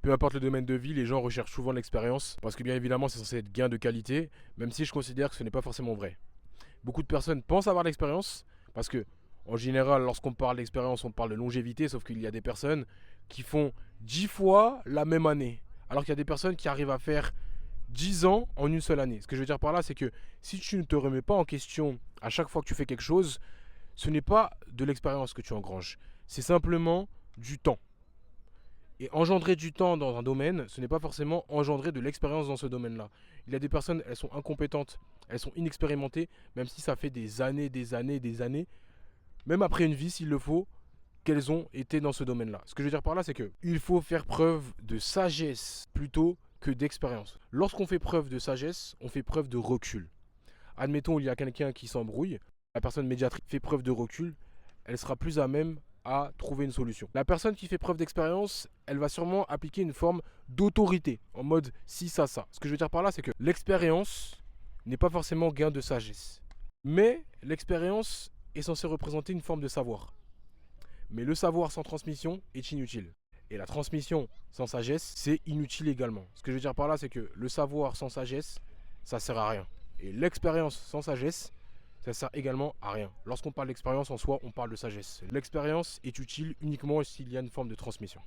Peu importe le domaine de vie, les gens recherchent souvent l'expérience parce que bien évidemment c'est censé être gain de qualité, même si je considère que ce n'est pas forcément vrai. Beaucoup de personnes pensent avoir l'expérience parce que en général lorsqu'on parle d'expérience on parle de longévité, sauf qu'il y a des personnes qui font 10 fois la même année, alors qu'il y a des personnes qui arrivent à faire 10 ans en une seule année. Ce que je veux dire par là, c'est que si tu ne te remets pas en question à chaque fois que tu fais quelque chose, ce n'est pas de l'expérience que tu engranges, c'est simplement du temps. Et engendrer du temps dans un domaine, ce n'est pas forcément engendrer de l'expérience dans ce domaine-là. Il y a des personnes, elles sont incompétentes, elles sont inexpérimentées, même si ça fait des années, des années, des années, même après une vie s'il le faut, qu'elles ont été dans ce domaine-là. Ce que je veux dire par là, c'est que il faut faire preuve de sagesse plutôt que d'expérience. Lorsqu'on fait preuve de sagesse, on fait preuve de recul. Admettons, il y a quelqu'un qui s'embrouille, la personne médiatrice fait preuve de recul, elle sera plus à même à trouver une solution. La personne qui fait preuve d'expérience, elle va sûrement appliquer une forme d'autorité, en mode si, ça, ça. Ce que je veux dire par là, c'est que l'expérience n'est pas forcément gain de sagesse. Mais l'expérience est censée représenter une forme de savoir. Mais le savoir sans transmission est inutile. Et la transmission sans sagesse, c'est inutile également. Ce que je veux dire par là, c'est que le savoir sans sagesse, ça sert à rien. Et l'expérience sans sagesse, ça sert également à rien. Lorsqu'on parle d'expérience en soi, on parle de sagesse. L'expérience est utile uniquement s'il y a une forme de transmission.